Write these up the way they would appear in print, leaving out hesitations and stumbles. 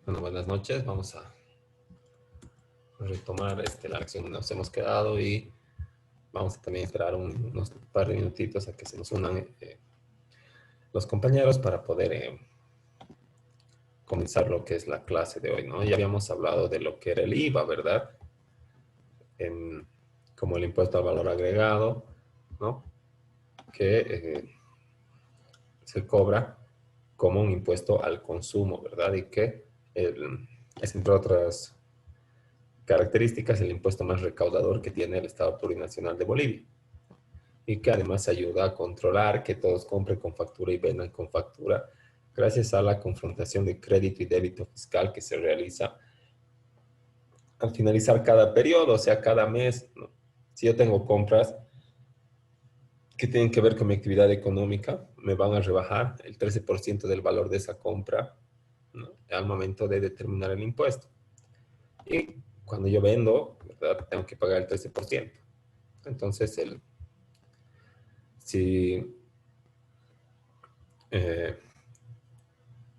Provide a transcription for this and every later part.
Bueno, buenas noches. Vamos a retomar la lección donde nos hemos quedado y vamos a también esperar unos par de minutitos a que se nos unan los compañeros para poder comenzar lo que es la clase de hoy, ¿no? Ya habíamos hablado de lo que era el IVA, ¿verdad? Como el impuesto al valor agregado, ¿no? Que se cobra como un impuesto al consumo, ¿verdad? Y que es, entre otras características, el impuesto más recaudador que tiene el Estado Plurinacional de Bolivia y que además ayuda a controlar que todos compren con factura y vendan con factura gracias a la confrontación de crédito y débito fiscal que se realiza al finalizar cada periodo, o sea, cada mes, ¿no? Si yo tengo compras que tienen que ver con mi actividad económica, me van a rebajar el 13% del valor de esa compra, ¿no? Al momento de determinar el impuesto. Y cuando yo vendo, ¿verdad? Tengo que pagar el 13%. Entonces, si, eh,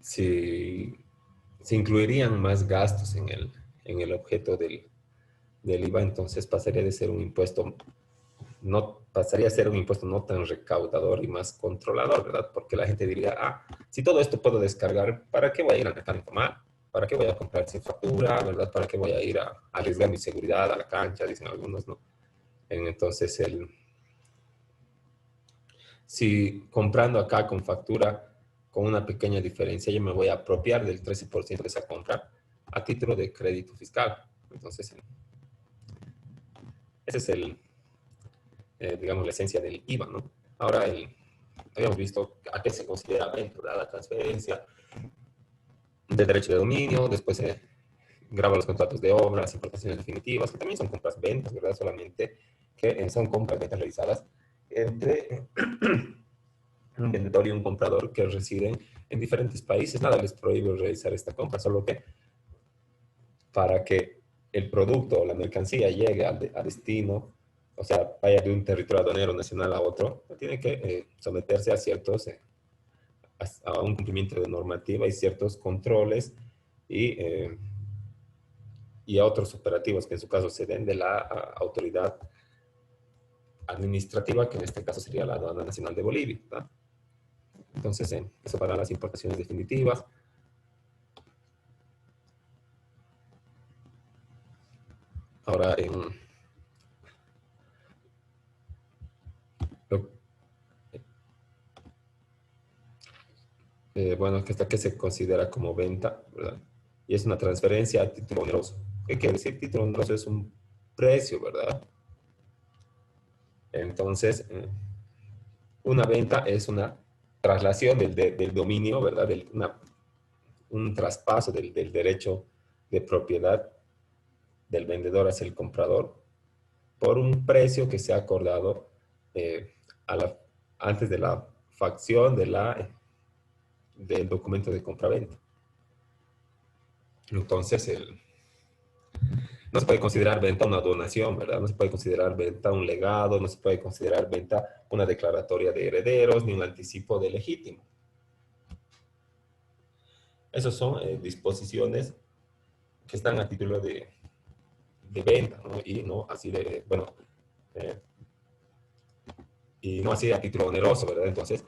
si se incluirían más gastos en el objeto del IVA, entonces pasaría de ser un impuesto, no, pasaría a ser un impuesto no tan recaudador y más controlador, ¿verdad? Porque la gente diría, si todo esto puedo descargar, ¿para qué voy a ir al mercado informal? ¿Para qué voy a comprar sin factura, verdad? ¿Para qué voy a ir a arriesgar mi seguridad a la cancha? Dicen algunos, ¿no? Entonces, si comprando acá con factura, con una pequeña diferencia, yo me voy a apropiar del 13% de esa compra a título de crédito fiscal. Entonces, ese es digamos, la esencia del IVA, ¿no? Ahora, habíamos visto a qué se considera venta, ¿verdad? La transferencia de derecho de dominio, después se graba los contratos de obras, importaciones definitivas, que también son compras-ventas, ¿verdad? Solamente que son compras-ventas realizadas entre un vendedor y un comprador que residen en diferentes países. Nada les prohíbe realizar esta compra, solo que para que el producto o la mercancía llegue a destino, o sea, vaya de un territorio aduanero nacional a otro, tiene que someterse a a un cumplimiento de normativa y ciertos controles y, eh, y a otros operativos que en su caso se den de la autoridad administrativa, que en este caso sería la Aduana Nacional de Bolivia, ¿verdad? Entonces, eso para las importaciones definitivas. Ahora, lo, bueno, que está que se considera como venta, ¿verdad? Y es una transferencia a título oneroso. ¿Qué quiere decir? Título oneroso es un precio, ¿verdad? Entonces, una venta es una traslación del dominio, ¿verdad? Un traspaso del derecho de propiedad del vendedor hacia el comprador por un precio que se ha acordado eh, a antes de la facción del documento de compraventa. Entonces, no se puede considerar venta una donación, ¿verdad? No se puede considerar venta un legado, no se puede considerar venta una declaratoria de herederos, ni un anticipo de legítimo. Esas son disposiciones que están a título de venta, ¿no? Y no así de, bueno, eh, y no así a título oneroso, ¿verdad? Entonces,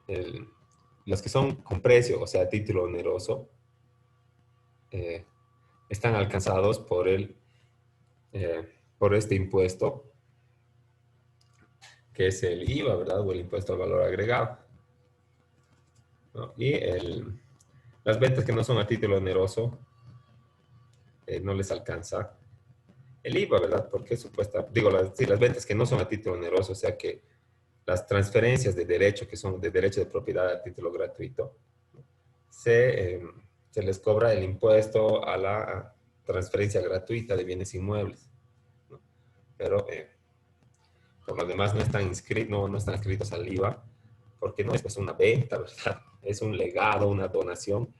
el, los que son con precio, o sea, a título oneroso, eh, están alcanzados por este impuesto, que es el IVA, ¿verdad? O el impuesto al valor agregado, ¿no? Y las ventas que no son a título oneroso no les alcanza el IVA, ¿verdad? Porque digo, sí, las ventas que no son a título oneroso, o sea que las transferencias de derecho, que son de derecho de propiedad a título gratuito, se, eh, se les cobra el impuesto a la transferencia gratuita de bienes inmuebles, ¿no? Pero por lo demás no están inscritos, no están inscritos al IVA, porque no es pues una venta, ¿verdad? Es un legado, una donación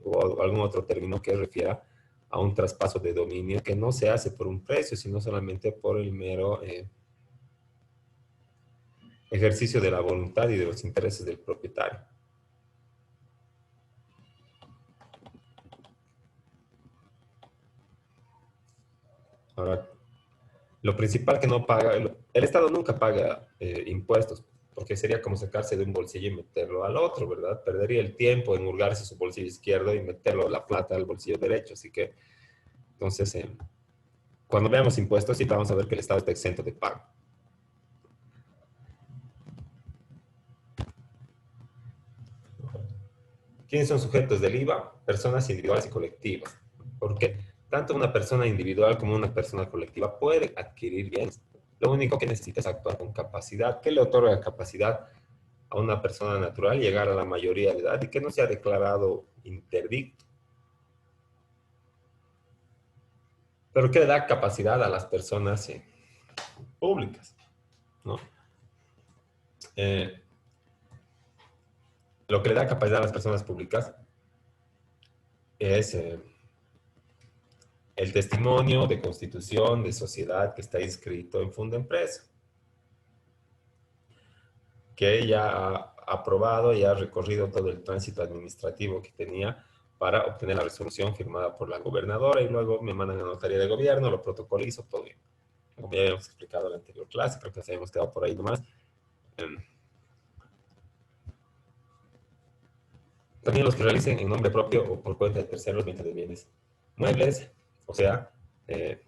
o algún otro término que refiera a un traspaso de dominio que no se hace por un precio, sino solamente por el mero ejercicio de la voluntad y de los intereses del propietario. Ahora, lo principal que no paga, el Estado nunca paga impuestos, porque sería como sacarse de un bolsillo y meterlo al otro, ¿verdad? Perdería el tiempo en hurgarse su bolsillo izquierdo y meterlo la plata al bolsillo derecho. Así que, entonces, cuando veamos impuestos, sí vamos a ver que el Estado está exento de pago. ¿Quiénes son sujetos del IVA? Personas individuales y colectivas. Porque tanto una persona individual como una persona colectiva puede adquirir bienes. Lo único que necesita es actuar con capacidad. ¿Qué le otorga capacidad a una persona natural? Llegar a la mayoría de edad y que no sea declarado interdicto. Pero ¿qué le da capacidad a las personas públicas? ¿No? Eh, lo que le da capacidad a las personas públicas es el testimonio de constitución de sociedad que está inscrito en Fundempresa, que ella ha aprobado y ha recorrido todo el tránsito administrativo que tenía para obtener la resolución firmada por la gobernadora y luego me mandan a notaría de gobierno, lo protocolizo, todo bien. Como ya habíamos explicado en la anterior clase, creo que nos habíamos quedado por ahí nomás. Eh, También los que realicen en nombre propio o por cuenta de terceros venta de bienes muebles, o sea, eh,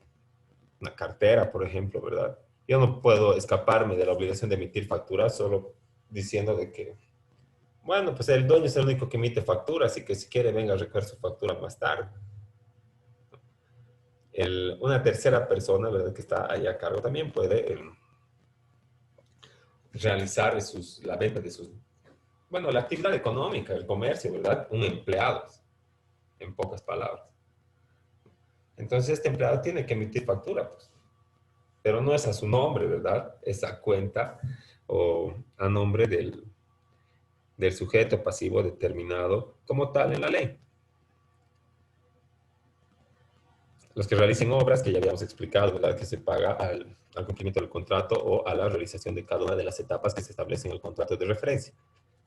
una cartera, por ejemplo, ¿verdad? Yo no puedo escaparme de la obligación de emitir facturas solo diciendo de que, bueno, pues el dueño es el único que emite facturas, así que si quiere venga a recoger su factura más tarde. Una tercera persona, ¿verdad? Que está ahí a cargo también puede realizar la venta de sus, bueno, la actividad económica, el comercio, ¿verdad? Un empleado, en pocas palabras. Entonces este empleado tiene que emitir factura, pues, pero no es a su nombre, ¿verdad? Es a cuenta o a nombre del sujeto pasivo determinado como tal en la ley. Los que realicen obras, que ya habíamos explicado, ¿verdad? Que se paga al cumplimiento del contrato o a la realización de cada una de las etapas que se establecen en el contrato de referencia.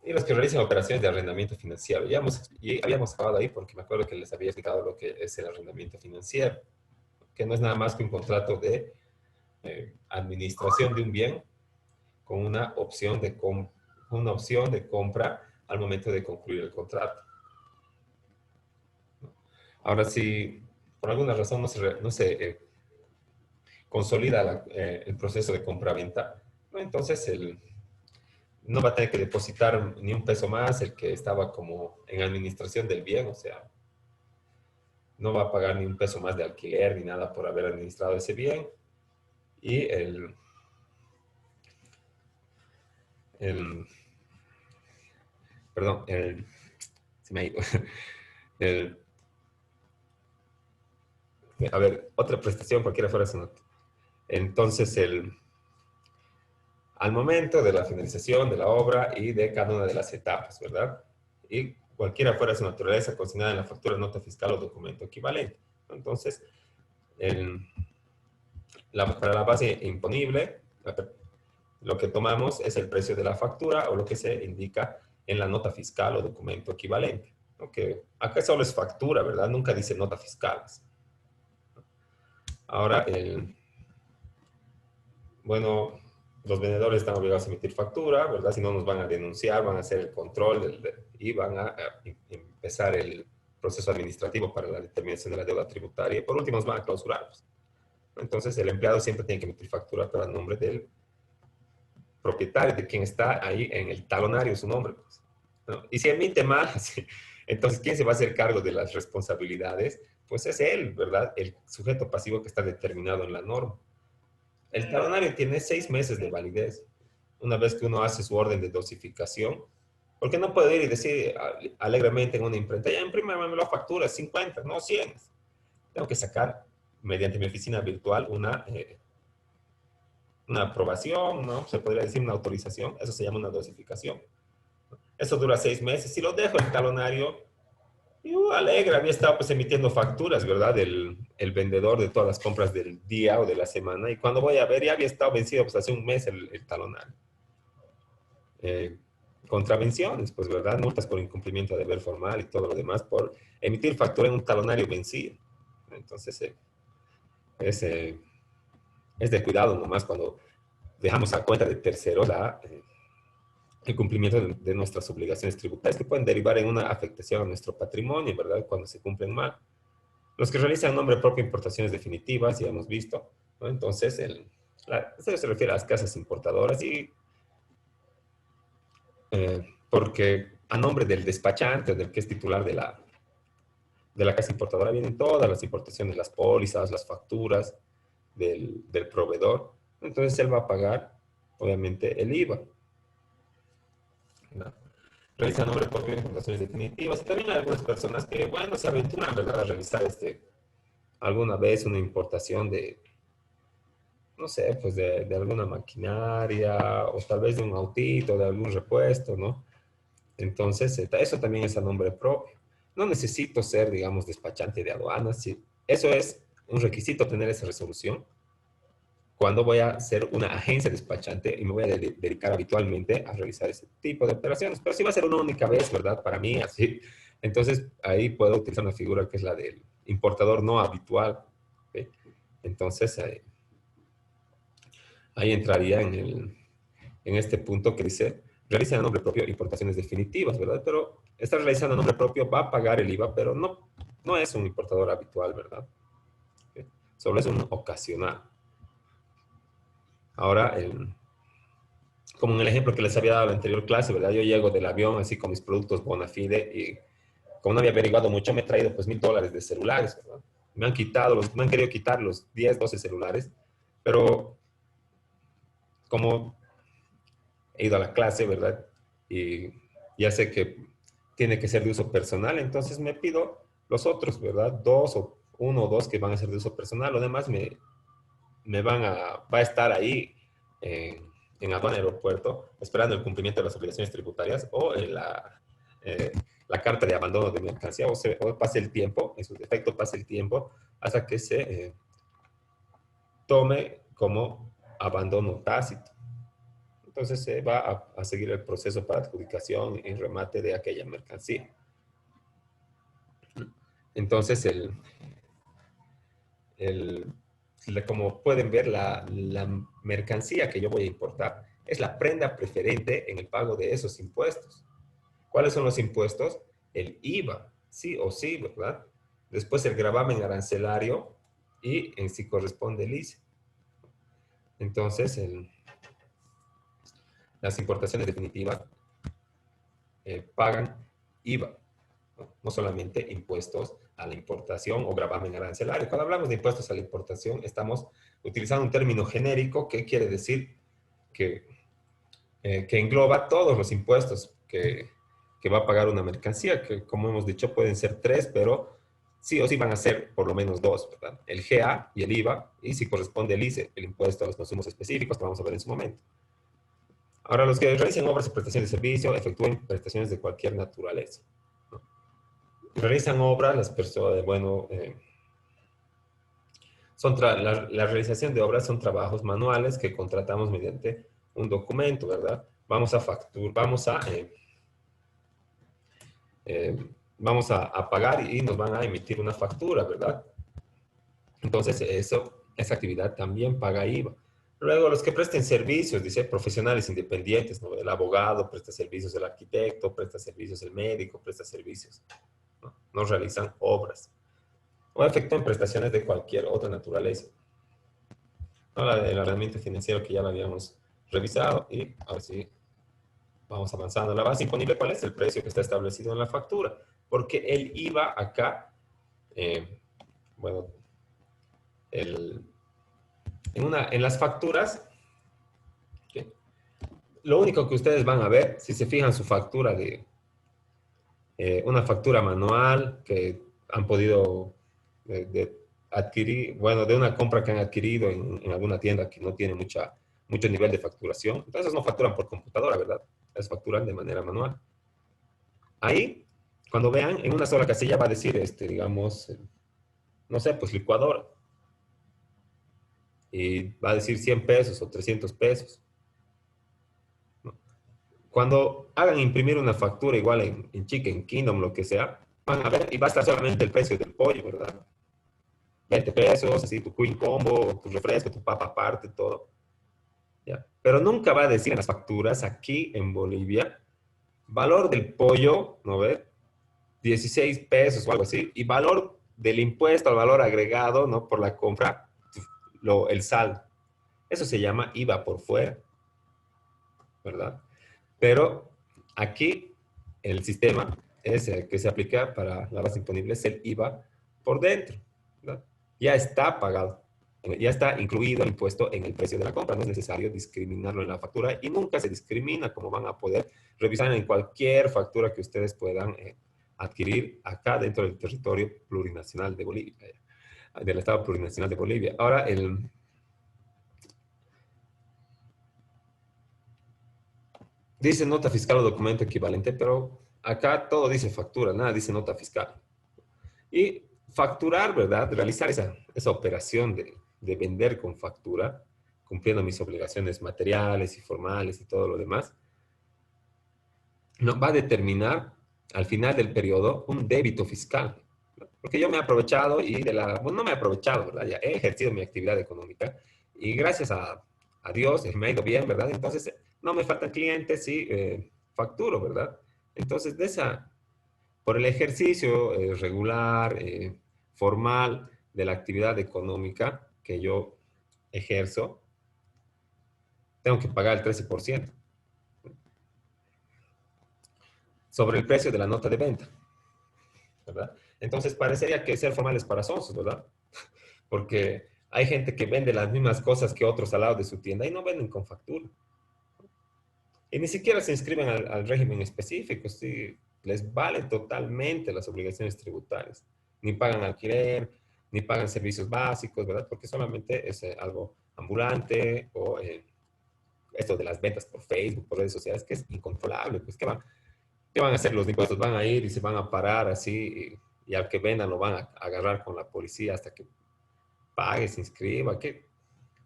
Y los que realicen operaciones de arrendamiento financiero. Y habíamos acabado ahí porque me acuerdo que les había explicado lo que es el arrendamiento financiero, que no es nada más que un contrato de administración de un bien con una opción de compra al momento de concluir el contrato. Ahora, si por alguna razón no se consolida el proceso de compra-venta, ¿no? Entonces no va a tener que depositar ni un peso más el que estaba como en administración del bien, o sea, no va a pagar ni un peso más de alquiler ni nada por haber administrado ese bien. Y el perdón, se me ha ido. El, a ver, otra prestación, cualquiera fuera su nota. Entonces, al momento de la finalización de la obra y de cada una de las etapas, ¿verdad? Y cualquiera fuera su naturaleza consignada en la factura, nota fiscal o documento equivalente. Entonces, el, para la base imponible, lo que tomamos es el precio de la factura o lo que se indica en la nota fiscal o documento equivalente. Okay. Acá solo es factura, ¿verdad? Nunca dice nota fiscal. Ahora, bueno, los vendedores están obligados a emitir factura, ¿verdad? Si no nos van a denunciar, van a hacer el control y van a empezar el proceso administrativo para la determinación de la deuda tributaria. Y por último, nos van a clausurarlos. Entonces, el empleado siempre tiene que emitir factura para el nombre del propietario, de quien está ahí en el talonario, su nombre, pues, ¿no? Y si emite mal, entonces, ¿quién se va a hacer cargo de las responsabilidades? Pues es él, ¿verdad? El sujeto pasivo que está determinado en la norma. El talonario tiene 6 meses de validez. Una vez que uno hace su orden de dosificación, porque no puede ir y decir alegremente en una imprenta, ya imprímeme la factura, 50, no 100. Tengo que sacar, mediante mi oficina virtual, una aprobación, ¿no? Se podría decir una autorización, eso se llama una dosificación. Eso dura 6 meses. Si lo dejo el talonario, yo alegre, había estado pues emitiendo facturas, ¿verdad? El vendedor de todas las compras del día o de la semana. Y cuando voy a ver, ya había estado vencido pues hace un mes el talonario. Eh, Contravenciones, pues, ¿verdad? Multas por incumplimiento de deber formal y todo lo demás por emitir factura en un talonario vencido. Entonces, es, eh, es de cuidado nomás cuando dejamos a cuenta de terceros el cumplimiento de nuestras obligaciones tributarias que pueden derivar en una afectación a nuestro patrimonio, ¿verdad? Cuando se cumplen mal. Los que realizan nombre propio importaciones definitivas, ya hemos visto, ¿no? Entonces, esto se refiere a las casas importadoras y porque a nombre del despachante, del que es titular de la casa importadora, vienen todas las importaciones, las pólizas, las facturas del proveedor. Entonces, él va a pagar, obviamente, el IVA, ¿no? Realiza nombre propio de importaciones definitivas. Y también hay algunas personas que, bueno, se aventuran, ¿verdad?, a realizar alguna vez una importación de, no sé, pues de alguna maquinaria o tal vez de un autito, de algún repuesto, ¿no? Entonces, eso también es a nombre propio. No necesito ser, digamos, despachante de aduanas. Sí, eso es un requisito tener esa resolución cuando voy a ser una agencia despachante y me voy a dedicar habitualmente a realizar ese tipo de operaciones. Pero si va a ser una única vez, ¿verdad? Para mí, así. Entonces, ahí puedo utilizar una figura que es la del importador no habitual. ¿Ok? Entonces, ahí entraría en este punto que dice, realiza a nombre propio importaciones definitivas, ¿verdad? Pero está realizando a nombre propio, va a pagar el IVA, pero no es un importador habitual, ¿verdad? ¿Ok? Solo es un ocasional. Ahora, como en el ejemplo que les había dado en la anterior clase, ¿verdad? Yo llego del avión así con mis productos bona fide y como no había averiguado mucho, me he traído pues $1,000 de celulares, ¿verdad? Me han querido quitar los 10, 12 celulares, pero como he ido a la clase, ¿verdad? Y ya sé que tiene que ser de uso personal, entonces me pido los otros, ¿verdad? Dos o uno o dos que van a ser de uso personal, lo demás va a estar ahí en aduana aeropuerto, esperando el cumplimiento de las obligaciones tributarias o en la carta de abandono de mercancía, o pase el tiempo, en su defecto pase el tiempo, hasta que se tome como abandono tácito. Entonces se va a seguir el proceso para adjudicación y remate de aquella mercancía. Entonces, el, como pueden ver, la mercancía que yo voy a importar es la prenda preferente en el pago de esos impuestos. ¿Cuáles son los impuestos? El IVA, sí o sí, ¿verdad? Después el gravamen arancelario y en sí corresponde el ICE. Entonces, las importaciones definitivas pagan IVA, no solamente impuestos a la importación o gravamen arancelario. Cuando hablamos de impuestos a la importación, estamos utilizando un término genérico que quiere decir que engloba todos los impuestos que va a pagar una mercancía, que como hemos dicho pueden ser tres, pero sí o sí van a ser por lo menos dos, ¿verdad? El GA y el IVA, y si corresponde el ICE, el impuesto a los consumos específicos, que vamos a ver en su momento. Ahora, los que realicen obras y prestaciones de servicio efectúen prestaciones de cualquier naturaleza, ¿no? Realizan obras las personas, bueno, la realización de obras son trabajos manuales que contratamos mediante un documento, ¿verdad? Eh, vamos a pagar y nos van a emitir una factura, ¿verdad? Entonces, esa actividad también paga IVA. Luego, los que presten servicios, dice profesionales independientes, ¿no? El abogado presta servicios, el arquitecto presta servicios, el médico presta servicios, ¿no? No realizan obras o efectúan prestaciones de cualquier otra naturaleza. ¿No? El ordenamiento financiero que ya lo habíamos revisado y ahora sí vamos avanzando. La base imponible, ¿cuál es el precio que está establecido en la factura? Porque el IVA acá, eh, bueno, el, en las facturas, ¿qué? Lo único que ustedes van a ver, si se fijan su factura de una factura manual que han podido adquirir, bueno, de una compra que han adquirido en alguna tienda que no tiene mucho nivel de facturación. Entonces no facturan por computadora, ¿verdad? Las facturan de manera manual. Ahí, cuando vean, en una sola casilla va a decir, digamos, no sé, pues licuadora. Y va a decir 100 pesos o 300 pesos. Cuando hagan imprimir una factura igual en Chicken Kingdom, lo que sea, van a ver y va a estar solamente el precio del pollo, ¿verdad? 20 pesos, así tu Queen Combo, tu refresco, tu papa aparte, todo. ¿Ya? Pero nunca va a decir en las facturas aquí en Bolivia, valor del pollo, ¿no ves? 16 pesos o algo así, y valor del impuesto al valor agregado, ¿no? Por la compra, el saldo. Eso se llama IVA por fuera, ¿verdad? Pero aquí el sistema es el que se aplica para la base imponible, es el IVA por dentro, ¿verdad? Ya está pagado, ya está incluido el impuesto en el precio de la compra, no es necesario discriminarlo en la factura y nunca se discrimina, como van a poder revisar en cualquier factura que ustedes puedan adquirir acá dentro del territorio plurinacional de Bolivia, del Estado plurinacional de Bolivia. Ahora, dice nota fiscal o documento equivalente, pero acá todo dice factura, nada dice nota fiscal. Y facturar, ¿verdad? Realizar esa operación de vender con factura, cumpliendo mis obligaciones materiales y formales y todo lo demás, no, va a determinar al final del periodo un débito fiscal. ¿No? Porque yo me he aprovechado y bueno, no me he aprovechado, ¿verdad? Ya he ejercido mi actividad económica y gracias a Dios me ha ido bien, ¿verdad? Entonces, no me faltan clientes y facturo, ¿verdad? Entonces, por el ejercicio regular, formal de la actividad económica que yo ejerzo, tengo que pagar el 13% sobre el precio de la nota de venta, ¿verdad? Entonces parecería que ser formal es para sonsos, ¿verdad? Porque hay gente que vende las mismas cosas que otros al lado de su tienda y no venden con factura. Y ni siquiera se inscriben al régimen específico, sí, les valen totalmente las obligaciones tributarias. Ni pagan alquiler, ni pagan servicios básicos, ¿verdad? Porque solamente es algo ambulante o esto de las ventas por Facebook, por redes sociales, que es incontrolable. Pues, qué van a hacer los impuestos? Van a ir y se van a parar así y al que venda lo van a agarrar con la policía hasta que pague, se inscriba, que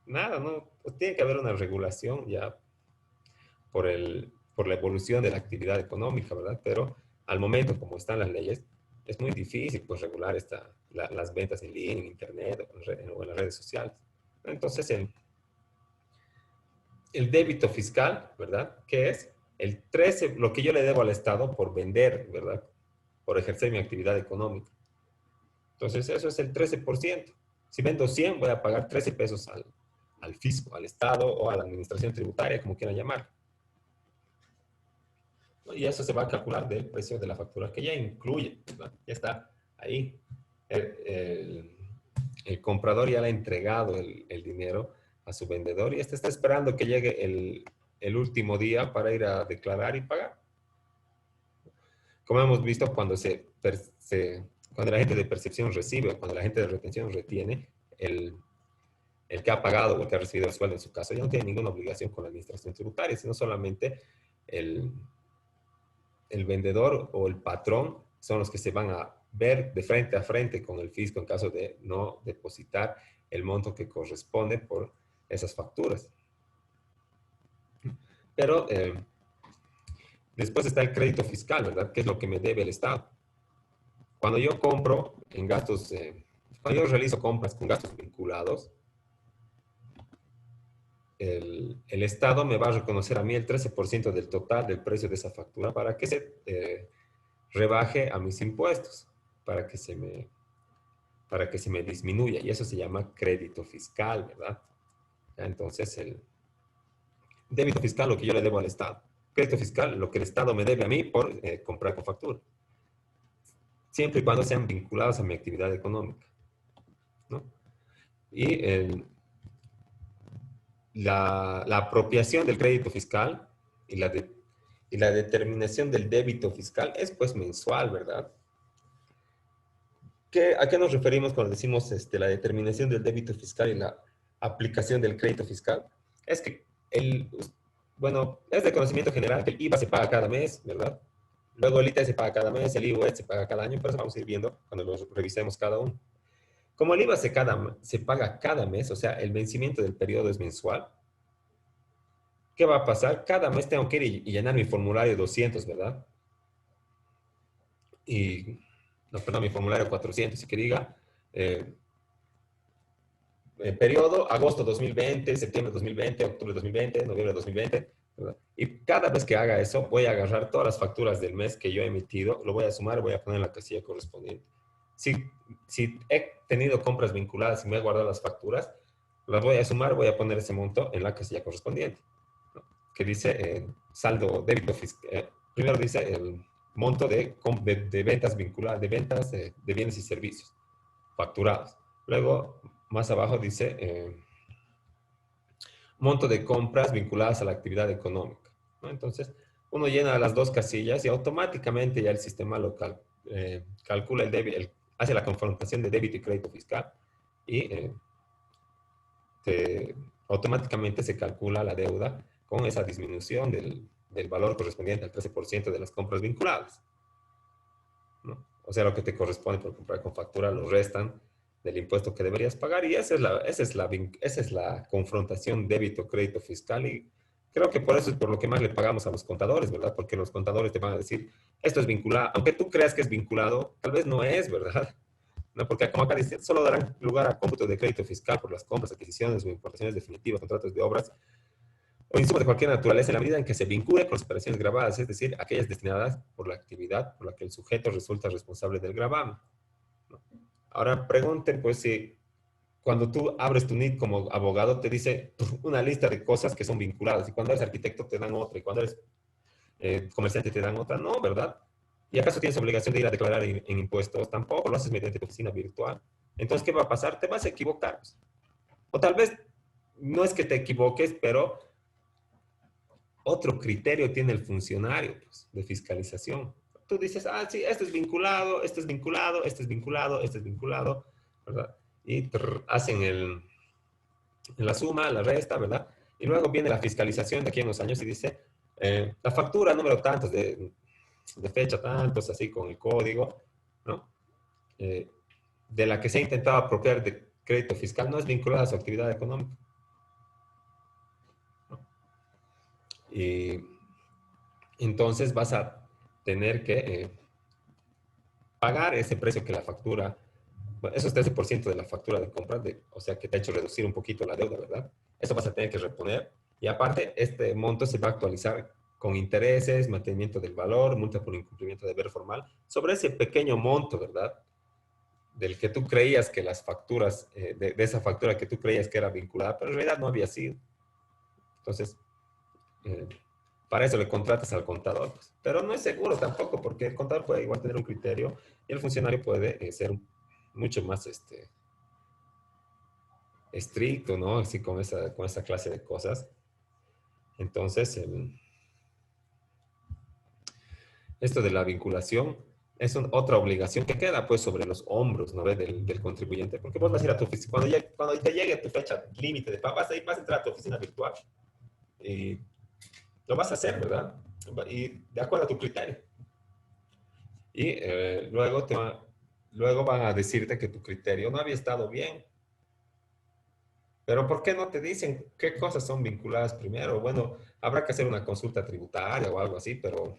nada, ¿no? Pues tiene que haber una regulación ya por la evolución de la actividad económica, ¿verdad? Pero al momento, como están las leyes, es muy difícil pues, regular las ventas en línea, en Internet o en las redes sociales. Entonces, el débito fiscal, ¿verdad? ¿Qué es? El 13, lo que yo le debo al Estado por vender, ¿verdad? Por ejercer mi actividad económica. Entonces, eso es el 13%. Si vendo 100, voy a pagar 13 pesos al fisco, al Estado o a la administración tributaria, como quieran llamar. Y eso se va a calcular del precio de la factura que ya incluye, ¿verdad? Ya está ahí. El, el, el comprador ya le ha entregado el dinero a su vendedor y este está esperando que llegue el último día para ir a declarar y pagar. Como hemos visto, cuando la gente de percepción recibe, cuando la gente de retención retiene, el que ha pagado o el que ha recibido el sueldo en su caso ya no tiene ninguna obligación con la administración tributaria, sino solamente el, el vendedor o el patrón son los que se van a ver de frente a frente con el fisco en caso de no depositar el monto que corresponde por esas facturas. Pero después está el crédito fiscal, ¿verdad? Que es lo que me debe el Estado. Cuando yo compro en gastos, cuando yo realizo compras con gastos vinculados, el Estado me va a reconocer a mí el 13% del total del precio de esa factura para que se rebaje a mis impuestos, para que se me disminuya. Y eso se llama crédito fiscal, ¿verdad? Entonces, el débito fiscal, lo que yo le debo al Estado. Crédito fiscal, lo que el Estado me debe a mí por comprar con factura. Siempre y cuando sean vinculados a mi actividad económica, ¿no? Y la apropiación del crédito fiscal y la determinación del débito fiscal es pues mensual, ¿verdad? ¿A qué nos referimos cuando decimos la determinación del débito fiscal y la aplicación del crédito fiscal? Es que bueno, es de conocimiento general que el IVA se paga cada mes, ¿verdad? Luego el ITE se paga cada mes, el IVA se paga cada año, pero eso vamos a ir viendo cuando los revisemos cada uno. Como el IVA se paga cada mes, o sea, el vencimiento del periodo es mensual, ¿qué va a pasar? Cada mes tengo que ir y llenar mi formulario 200, ¿verdad? No, perdón, mi formulario 400, y que diga, periodo agosto 2020, septiembre 2020, octubre 2020, noviembre 2020, ¿verdad? Y cada vez que haga eso, voy a agarrar todas las facturas del mes que yo he emitido, lo voy a sumar y voy a poner en la casilla correspondiente. Si, si he tenido compras vinculadas y me he guardado las facturas, las voy a sumar, voy a poner ese monto en la casilla correspondiente, ¿no? Que dice saldo débito fiscal. Primero dice el monto de ventas vinculadas, de ventas de bienes y servicios facturados. Luego, más abajo dice monto de compras vinculadas a la actividad económica, ¿no? Entonces, uno llena las dos casillas y automáticamente ya el sistema local calcula el débito, hace la confrontación de débito y crédito fiscal y automáticamente se calcula la deuda con esa disminución del valor correspondiente al 13% de las compras vinculadas, ¿no? O sea, lo que te corresponde por comprar con factura lo restan del impuesto que deberías pagar y esa es la confrontación débito-crédito fiscal y creo que por eso es por lo que más le pagamos a los contadores, ¿verdad? Porque los contadores te van a decir, esto es vinculado, aunque tú creas que es vinculado, tal vez no es, ¿verdad? ¿No? Porque como acá dice, solo darán lugar a cómputo de crédito fiscal por las compras, adquisiciones o importaciones definitivas, contratos de obras o insumos de cualquier naturaleza en la medida en que se vincule con las operaciones grabadas, es decir, aquellas destinadas por la actividad por la que el sujeto resulta responsable del gravamen, ¿no? Ahora pregunten, pues, si cuando tú abres tu NIT como abogado te dice una lista de cosas que son vinculadas y cuando eres arquitecto te dan otra y cuando eres comerciante te dan otra, no, ¿verdad? ¿Y acaso tienes obligación de ir a declarar en impuestos? Tampoco, lo haces mediante tu oficina virtual. Entonces, ¿qué va a pasar? Te vas a equivocar. O tal vez no es que te equivoques, pero otro criterio tiene el funcionario, pues, de fiscalización. Tú dices, ah, sí, esto es vinculado, esto es vinculado, esto es vinculado, esto es vinculado, ¿verdad? Y hacen la suma, la resta, ¿verdad? Y luego viene la fiscalización de aquí en los años y dice, la factura número tantos, de fecha tantos, así con el código, ¿no? Eh, de la que se ha intentado apropiar de crédito fiscal no es vinculada a su actividad económica, ¿no? Y entonces vas a tener que pagar ese precio que la factura, bueno, esos 13% de la factura de compra, o sea que te ha hecho reducir un poquito la deuda, ¿verdad? Eso vas a tener que reponer. Y aparte, este monto se va a actualizar con intereses, mantenimiento del valor, multa por incumplimiento de deber formal, sobre ese pequeño monto, ¿verdad? Del que tú creías que las facturas, de esa factura que tú creías que era vinculada, pero en realidad no había sido. Entonces, eh, para eso le contratas al contador, pues. Pero no es seguro tampoco, porque el contador puede igual tener un criterio y el funcionario puede ser mucho más estricto, ¿no? Así con esa clase de cosas. Entonces, esto de la vinculación es otra obligación que queda pues sobre los hombros, ¿no? Del contribuyente, porque vos vas a ir a tu oficina, cuando te llegue tu fecha límite de pago, vas a entrar a tu oficina virtual y lo vas a hacer, ¿verdad? Y de acuerdo a tu criterio. Y luego van a decirte que tu criterio no había estado bien. Pero ¿por qué no te dicen qué cosas son vinculadas primero? Bueno, habrá que hacer una consulta tributaria o algo así, pero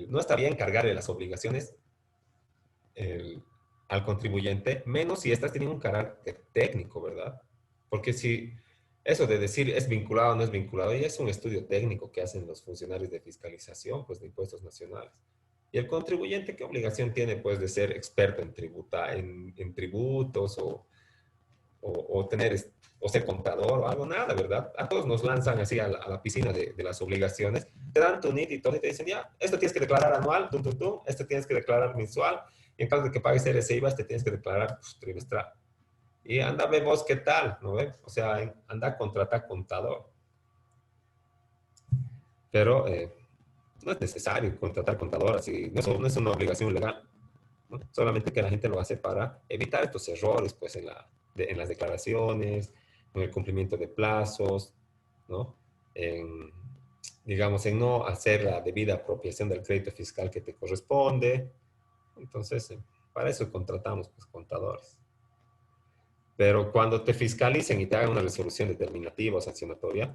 no está bien cargarle las obligaciones el- al contribuyente, menos si estas tienen un carácter técnico, ¿verdad? Porque si eso de decir es vinculado o no es vinculado, ya es un estudio técnico que hacen los funcionarios de fiscalización, pues de impuestos nacionales. ¿Y el contribuyente qué obligación tiene, pues, de ser experto en tributos o tener, o ser contador o algo? Nada, ¿verdad? A todos nos lanzan así a la piscina de las obligaciones, te dan tu NIT y todo y te dicen, ya, esto tienes que declarar anual, esto tienes que declarar mensual, y en caso de que pagues RC IVA, te tienes que declarar pues, trimestral. Y anda, ve vos qué tal, ¿no ve? O sea, anda a contratar contador. Pero no es necesario contratar contador, así, no es una obligación legal, ¿no? Solamente que la gente lo hace para evitar estos errores, pues, en las declaraciones, en el cumplimiento de plazos, ¿no? En, digamos, en no hacer la debida apropiación del crédito fiscal que te corresponde. Entonces, para eso contratamos, pues, contadores. Pero cuando te fiscalicen y te hagan una resolución determinativa o sancionatoria,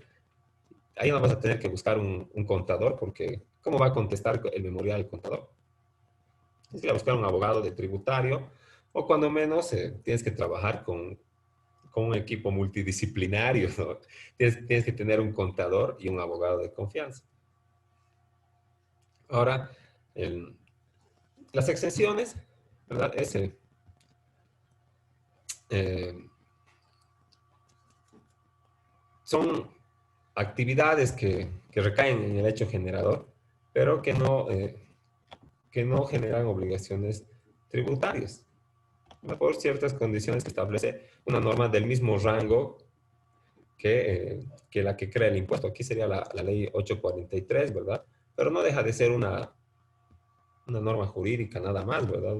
ahí no vas a tener que buscar un contador porque ¿cómo va a contestar el memorial del contador? Tienes que ir a buscar un abogado de tributario o cuando menos tienes que trabajar con con un equipo multidisciplinario, ¿no? Tienes que tener un contador y un abogado de confianza. Ahora, las exenciones, ¿verdad? Eh, son actividades que recaen en el hecho generador, pero que no generan obligaciones tributarias, ¿no? Por ciertas condiciones que establece una norma del mismo rango que la que crea el impuesto. Aquí sería la ley 843, ¿verdad? Pero no deja de ser una norma jurídica nada más, ¿verdad?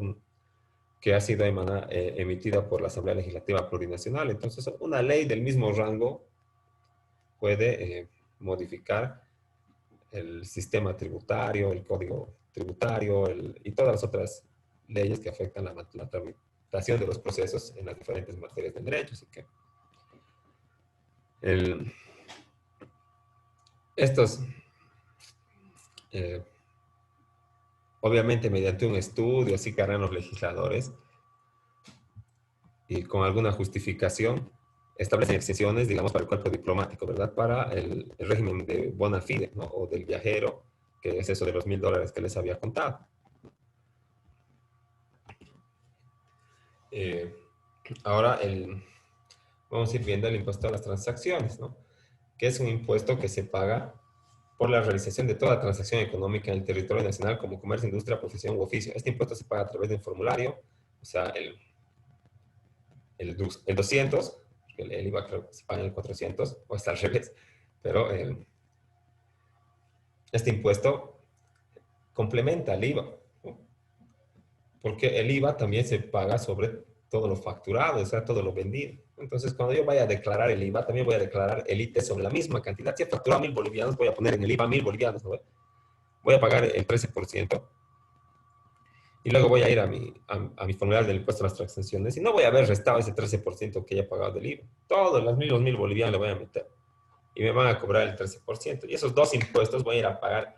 Que ha sido emitida por la Asamblea Legislativa Plurinacional. Entonces, una ley del mismo rango puede modificar el sistema tributario, el código tributario y todas las otras leyes que afectan la tramitación de los procesos en las diferentes materias del derecho. Así que el, estos, eh, obviamente mediante un estudio, así que harán los legisladores, y con alguna justificación, establecen excepciones, digamos, para el cuerpo diplomático, ¿verdad? Para el régimen de bona fide, ¿no? O del viajero, que es eso de los $1000 que les había contado. Eh, ahora, vamos a ir viendo el impuesto a las transacciones, ¿no? Que es un impuesto que se paga por la realización de toda transacción económica en el territorio nacional como comercio, industria, profesión u oficio. Este impuesto se paga a través de un formulario, o sea, el 200, el IVA creo que se paga en el 400, o está al revés, pero este impuesto complementa al IVA, ¿no? Porque el IVA también se paga sobre todo lo facturado, o sea, todo lo vendido. Entonces, cuando yo vaya a declarar el IVA, también voy a declarar el ITE sobre la misma cantidad. Si he facturado 1000 bolivianos, voy a poner en el IVA 1000 bolivianos, ¿no? Voy a pagar el 13%. Y luego voy a ir a mi formulario del impuesto a las transacciones y no voy a haber restado ese 13% que haya pagado del IVA. Todos los 1000 bolivianos le voy a meter y me van a cobrar el 13%. Y esos dos impuestos voy a ir a pagar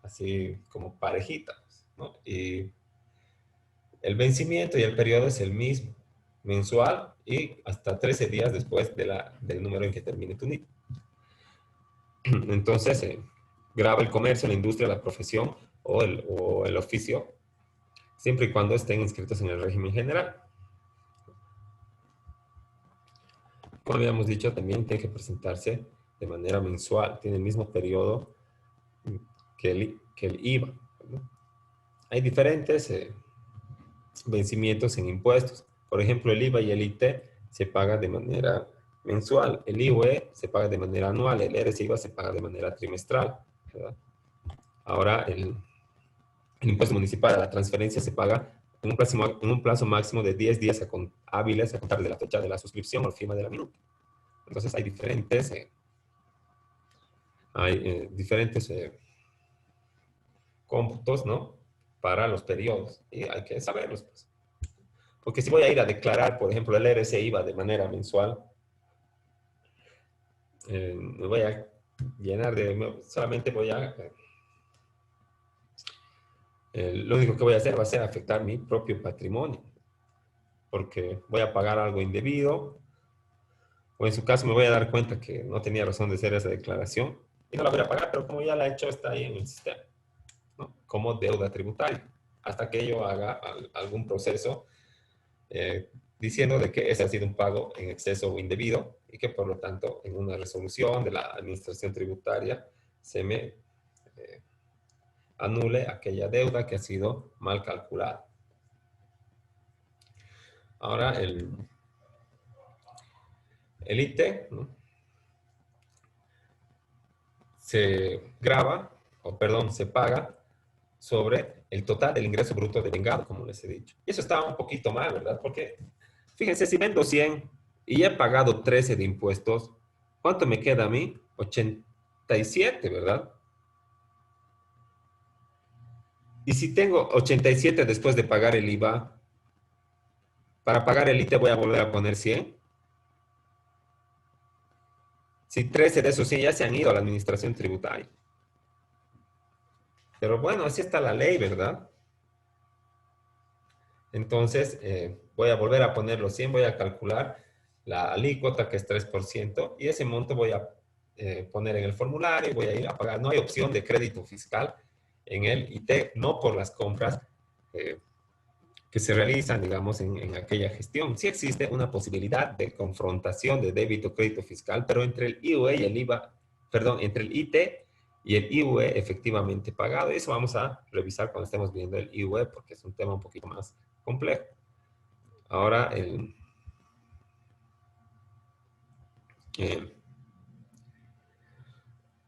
así como parejitas, ¿no? Y el vencimiento y el periodo es el mismo, mensual y hasta 13 días después del número en que termine tu NIT. Entonces, graba el comercio, la industria, la profesión o el oficio, siempre y cuando estén inscritos en el régimen general. Como habíamos dicho, también tiene que presentarse de manera mensual, tiene el mismo periodo que el IVA, ¿no? Hay diferentes vencimientos en impuestos. Por ejemplo, el IVA y el IT se pagan de manera mensual, el IVE se paga de manera anual, el ERES-IVA se paga de manera trimestral, ¿verdad? Ahora, el impuesto municipal a la transferencia se paga en un plazo máximo de 10 días hábiles a contar de la fecha de la suscripción o firma de la minuta. Entonces, hay diferentes cómputos, ¿no? Para los periodos y hay que saberlos, pues. Porque si voy a ir a declarar, por ejemplo, el RC-IVA de manera mensual, me voy a llenar solamente voy a, lo único que voy a hacer va a ser afectar mi propio patrimonio, porque voy a pagar algo indebido, o en su caso me voy a dar cuenta que no tenía razón de hacer esa declaración y no la voy a pagar, pero como ya la he hecho, está ahí en el sistema, ¿no? Como deuda tributaria, hasta que yo haga algún proceso diciendo de que ese ha sido un pago en exceso o indebido y que por lo tanto en una resolución de la administración tributaria se me anule aquella deuda que ha sido mal calculada. Ahora el ITE, ¿no? Se graba, o perdón, se paga sobre el total del ingreso bruto de vengado, como les he dicho. Y eso está un poquito mal, ¿verdad? Porque fíjense, si vendo 100 y he pagado 13 de impuestos, ¿cuánto me queda a mí? 87, ¿verdad? Y si tengo 87 después de pagar el IVA, para pagar el ITE voy a volver a poner 100. Si 13 de esos 100 ya se han ido a la administración tributaria. Pero bueno, así está la ley, ¿verdad? Entonces, voy a volver a poner los 100, voy a calcular la alícuota, que es 3%, y ese monto voy a poner en el formulario y voy a ir a pagar. No hay opción de crédito fiscal en el IT, no por las compras eh, que se realizan, digamos, en aquella gestión. Sí existe una posibilidad de confrontación de débito crédito fiscal, pero entre el IUE y el IVA, perdón, entre el IT y el IUE efectivamente pagado. Eso vamos a revisar cuando estemos viendo el IUE, porque es un tema un poquito más complejo. Ahora, eh,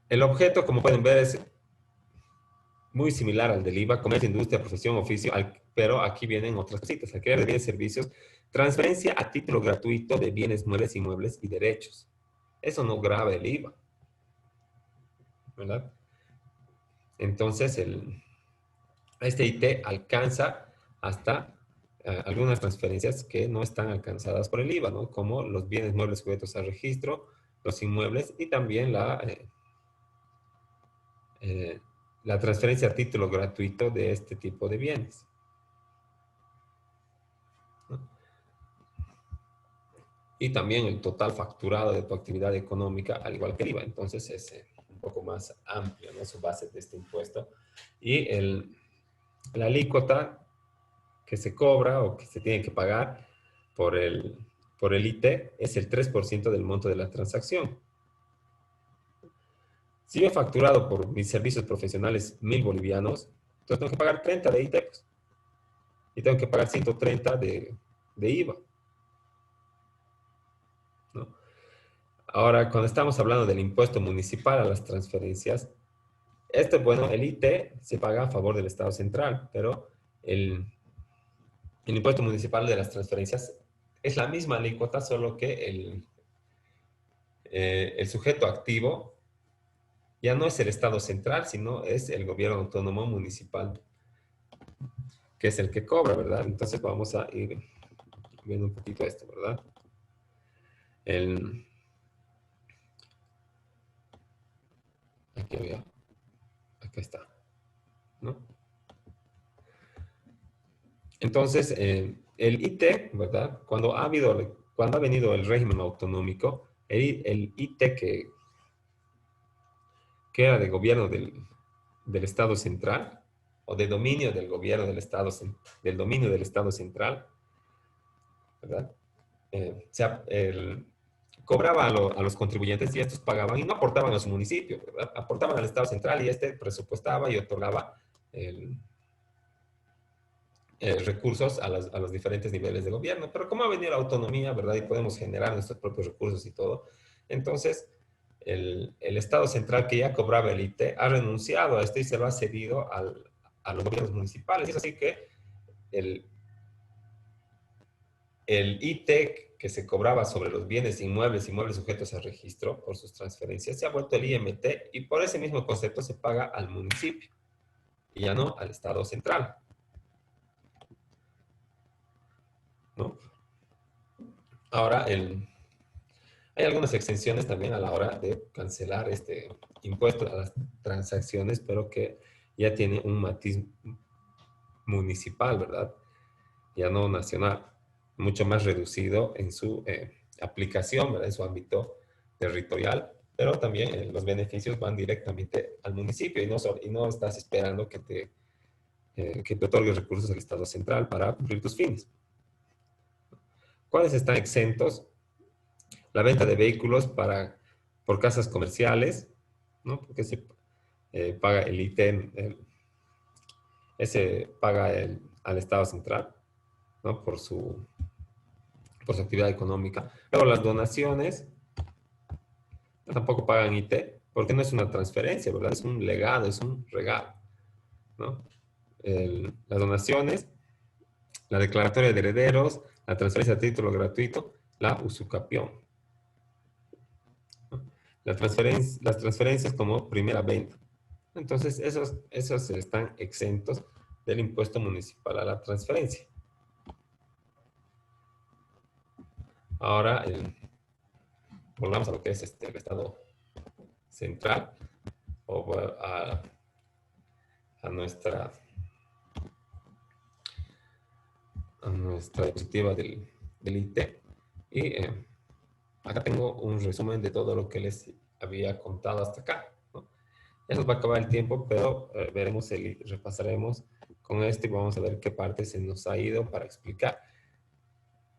el objeto, como pueden ver, es muy similar al del IVA, comercio, industria, profesión, oficio, pero aquí vienen otras cositas. Alquiler de bienes y servicios, transferencia a título gratuito de bienes muebles, inmuebles y derechos. Eso no grava el IVA, ¿verdad? Entonces, este IT alcanza hasta algunas transferencias que no están alcanzadas por el IVA, ¿no? Como los bienes muebles sujetos a registro, los inmuebles y también eh, la transferencia a título gratuito de este tipo de bienes, ¿no? Y también el total facturado de tu actividad económica, al igual que el IVA. Entonces es un poco más amplio, ¿no? Su base de este impuesto. Y la alícuota que se cobra o que se tiene que pagar por por el IT es el 3% del monto de la transacción. Si yo he facturado por mis servicios profesionales 1.000 bolivianos, entonces tengo que pagar 30 de IT, pues, y tengo que pagar 130 de IVA, ¿no? Ahora, cuando estamos hablando del impuesto municipal a las transferencias, bueno, el IT se paga a favor del Estado central, pero el, el impuesto municipal de las transferencias es la misma alícuota, solo que el sujeto activo ya no es el Estado central, sino es el gobierno autónomo municipal, que es el que cobra, ¿verdad? Entonces vamos a ir viendo un poquito esto, ¿verdad? El, aquí había, acá está, ¿no? Entonces, el IT, ¿verdad? Cuando ha venido el régimen autonómico, el IT que era de gobierno del Estado central o de dominio del gobierno del dominio del Estado central, ¿verdad? Cobraba a los contribuyentes y estos pagaban y no aportaban a su municipio, ¿verdad? Aportaban al Estado central y este presupuestaba y otorgaba el, recursos a los diferentes niveles de gobierno. Pero como ha venido la autonomía, ¿verdad? Y podemos generar nuestros propios recursos y todo, entonces el Estado central que ya cobraba el IT ha renunciado a esto y se lo ha cedido a los gobiernos municipales. Y es así que el, el IT que se cobraba sobre los bienes inmuebles, inmuebles sujetos a registro por sus transferencias, se ha vuelto el IMT y por ese mismo concepto se paga al municipio y ya no al Estado central, ¿no? Ahora, hay algunas exenciones también a la hora de cancelar este impuesto a las transacciones, pero que ya tiene un matiz municipal, ¿verdad? Ya no nacional, mucho más reducido en su aplicación, ¿verdad? En su ámbito territorial, pero también los beneficios van directamente al municipio y no estás esperando que te otorgue recursos al Estado central para cumplir tus fines. ¿Cuáles están exentos? La venta de vehículos por casas comerciales, ¿no? Porque se paga el ITEM, ese paga al Estado central, ¿no? Por su actividad económica. Luego las donaciones tampoco pagan IT, porque no es una transferencia, ¿verdad? Es un legado, es un regalo, ¿no? Las donaciones, la declaratoria de herederos, la transferencia de título gratuito, la usucapión, ¿no? Las transferencias como primera venta. Entonces, esos están exentos del impuesto municipal a la transferencia. Ahora, volvamos a lo que es el Estado central o a nuestra, a nuestra diapositiva del IT. Y acá tengo un resumen de todo lo que les había contado hasta acá, ¿no? Ya nos va a acabar el tiempo, pero veremos, repasaremos con esto y vamos a ver qué parte se nos ha ido para explicar.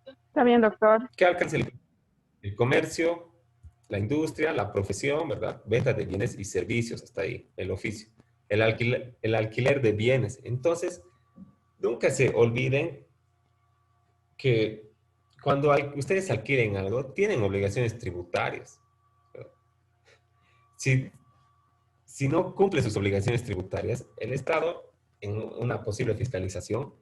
Está bien, doctor. ¿Qué alcanza el comercio, la industria, la profesión, ¿verdad? Venta de bienes y servicios, hasta ahí, el oficio. El alquiler de bienes. Entonces, nunca se olviden que cuando ustedes alquilen algo, tienen obligaciones tributarias. Si, si no cumple sus obligaciones tributarias, el Estado, en una posible fiscalización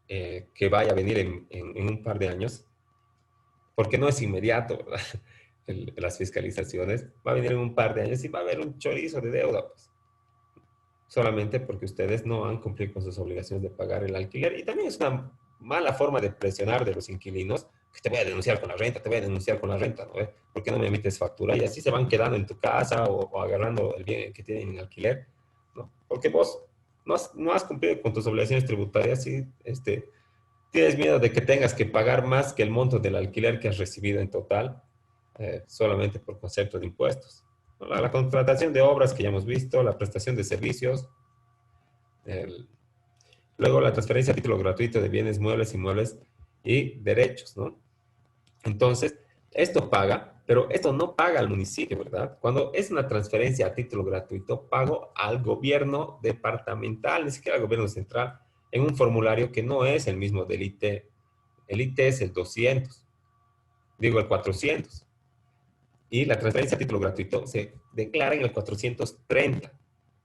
que vaya a venir en un par de años, porque no es inmediato, ¿verdad? Las fiscalizaciones, va a venir en un par de años y va a haber un chorizo de deuda, pues, solamente porque ustedes no han cumplido con sus obligaciones de pagar el alquiler. Y también es una mala forma de presionar de los inquilinos, que te voy a denunciar con la renta, te voy a denunciar con la renta, ¿no? ¿Por qué no me emites factura? Y así se van quedando en tu casa o agarrando el bien que tienen en alquiler, ¿no? Porque vos no has cumplido con tus obligaciones tributarias y tienes miedo de que tengas que pagar más que el monto del alquiler que has recibido en total, solamente por concepto de impuestos. La contratación de obras que ya hemos visto, la prestación de servicios, el, luego la transferencia a título gratuito de bienes muebles, inmuebles y derechos, ¿no? Entonces, esto paga, pero esto no paga al municipio, ¿verdad? Cuando es una transferencia a título gratuito, pago al gobierno departamental, ni siquiera al gobierno central, en un formulario que no es el mismo del IT. El IT es el 200, digo el 400. Y la transferencia a título gratuito se declara en el 430,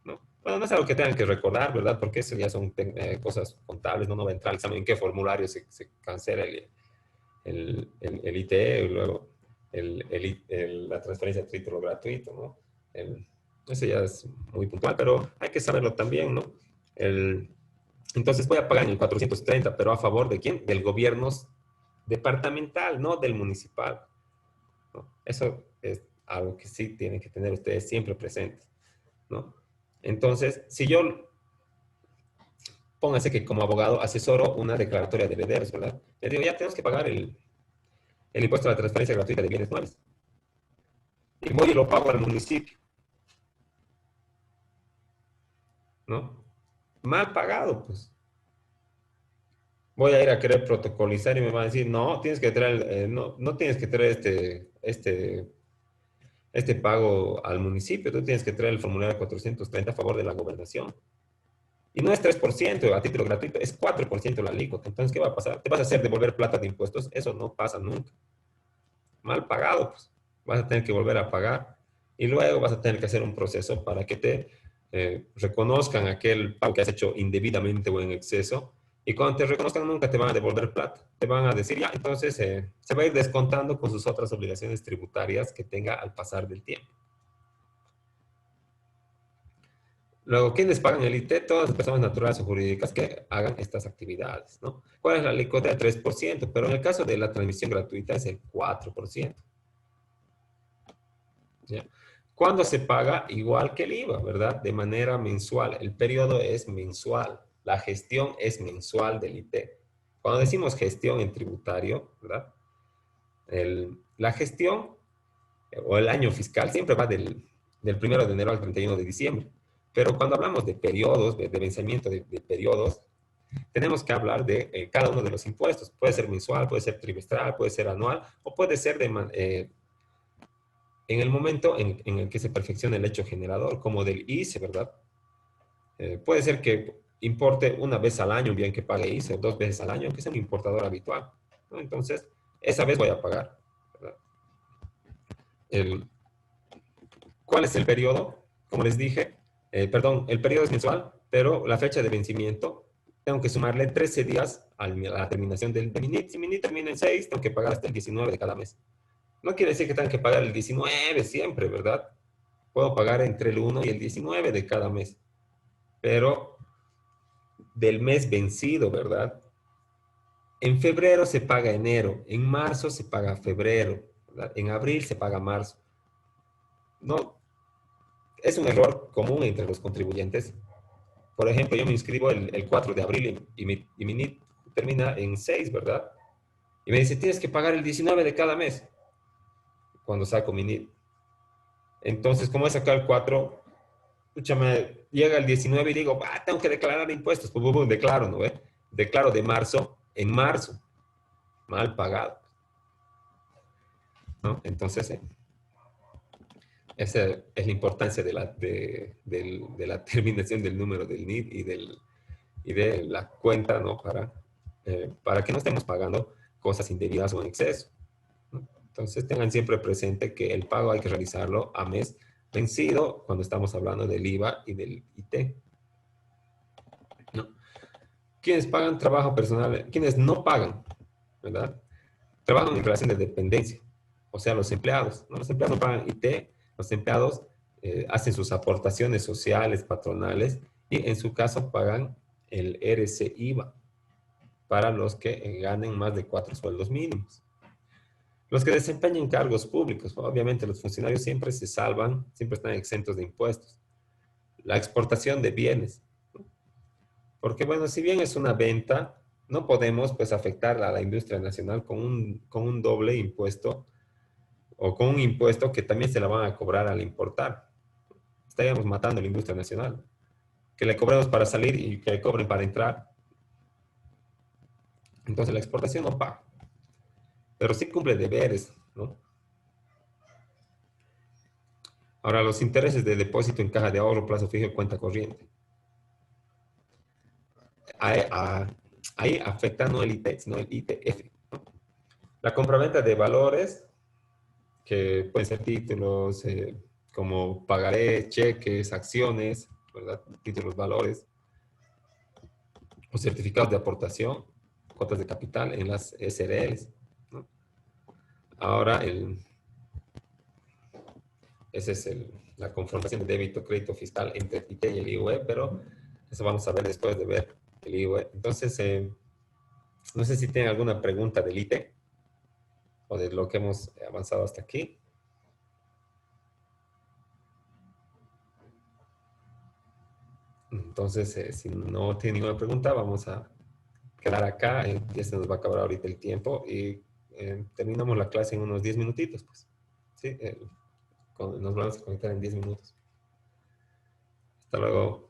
¿no? Bueno, no es algo que tengan que recordar, ¿verdad? Porque eso ya son cosas contables, no va a entrar al examen en qué formulario se cancela el ITE y luego la transferencia a título gratuito, ¿no? Eso ya es muy puntual, pero hay que saberlo también, ¿no? Entonces voy a pagar en el 430, pero ¿a favor de quién? Del gobierno departamental, no del municipal, ¿no? Eso es algo que sí tienen que tener ustedes siempre presentes, ¿no? Entonces, si yo, pónganse que como abogado asesoro una declaratoria de herederos, ¿verdad? Le digo, ya tenemos que pagar el impuesto a la transferencia gratuita de bienes muebles. Y voy y lo pago al municipio, ¿no? Mal pagado, pues. Voy a ir a querer protocolizar y me van a decir, no, tienes que traer, no tienes que traer este pago al municipio, tú tienes que traer el formulario 430 a favor de la gobernación. Y no es 3% a título gratuito, es 4% la alícuota. Entonces, ¿qué va a pasar? ¿Te vas a hacer devolver plata de impuestos? Eso no pasa nunca. Mal pagado, pues. Vas a tener que volver a pagar y luego vas a tener que hacer un proceso para que te reconozcan aquel pago que has hecho indebidamente o en exceso. Y cuando te reconozcan, nunca te van a devolver plata. Te van a decir, ya, entonces se va a ir descontando con sus otras obligaciones tributarias que tenga al pasar del tiempo. Luego, ¿quiénes pagan el IT? Todas las personas naturales o jurídicas que hagan estas actividades, ¿no? ¿Cuál es la alícuota? El 3%, pero en el caso de la transmisión gratuita es el 4%. ¿Ya? ¿Cuándo se paga? Igual que el IVA, ¿verdad? De manera mensual. El periodo es mensual. La gestión es mensual del IT. Cuando decimos gestión en tributario, ¿verdad? La gestión o el año fiscal siempre va del 1 de enero al 31 de diciembre. Pero cuando hablamos de periodos, de vencimiento de periodos, tenemos que hablar de cada uno de los impuestos. Puede ser mensual, puede ser trimestral, puede ser anual o puede ser en el momento en el que se perfecciona el hecho generador, como del ICE, ¿verdad? Puede ser que importe una vez al año un bien que pague ICE o 2 veces al año, que sea un importador habitual, ¿no? Entonces, esa vez voy a pagar, ¿verdad? El, ¿Cuál es el periodo? Como les dije, perdón, el periodo es mensual, pero la fecha de vencimiento tengo que sumarle 13 días a la terminación de mi NIT. Si mi NIT termina en 6, tengo que pagar hasta el 19 de cada mes. No quiere decir que tenga que pagar el 19 siempre, ¿verdad? Puedo pagar entre el 1 y el 19 de cada mes, pero del mes vencido, ¿verdad? En febrero se paga enero, en marzo se paga febrero, ¿verdad? En abril se paga marzo. No, es un error común entre los contribuyentes. Por ejemplo, yo me inscribo el 4 de abril y mi NIT termina en 6, ¿verdad? Y me dice, tienes que pagar el 19 de cada mes. cuando saco mi NID. Entonces, como he sacado el 4, escúchame, llega el 19 y digo, tengo que declarar impuestos. Pum, pum, pum, declaro, ¿no ve? Declaro de marzo en marzo, mal pagado, ¿no? Entonces, esa es la importancia de la terminación del número del NID y de la cuenta, ¿no? Para que no estemos pagando cosas indebidas o en exceso, ¿no? Entonces, tengan siempre presente que el pago hay que realizarlo a mes vencido cuando estamos hablando del IVA y del IT, ¿no? Quienes pagan trabajo personal, quienes no pagan, ¿verdad? Trabajan en relación de dependencia, o sea, los empleados, ¿no? Los empleados no pagan IT, los empleados hacen sus aportaciones sociales, patronales, y en su caso pagan el RC-IVA para los que ganen más de 4 sueldos mínimos. Los que desempeñan cargos públicos, obviamente los funcionarios siempre se salvan, siempre están exentos de impuestos. La exportación de bienes, ¿no? Porque bueno, si bien es una venta, no podemos pues afectar a la industria nacional con un doble impuesto o con un impuesto que también se la van a cobrar al importar. Estaríamos matando a la industria nacional. Que le cobremos para salir y que le cobren para entrar. Entonces la exportación no paga, pero sí cumple deberes, ¿no? Ahora, los intereses de depósito en caja de ahorro, plazo fijo y cuenta corriente. Ahí, ahí afecta no el IT, sino el ITF, ¿no? La compraventa de valores, que pueden ser títulos como pagaré, cheques, acciones, ¿verdad? Títulos, valores, o certificados de aportación, cuotas de capital en las SRLs, ¿no? Ahora, esa es la confrontación de débito, crédito fiscal entre IT y el IUE, pero eso vamos a ver después de ver el IUE. Entonces, no sé si tienen alguna pregunta del IT o de lo que hemos avanzado hasta aquí. Entonces, si no tienen ninguna pregunta, vamos a quedar acá. Ya se nos va a acabar ahorita el tiempo y terminamos la clase en unos 10 minutitos, pues. ¿Sí? Nos vamos a conectar en 10 minutos. Hasta luego.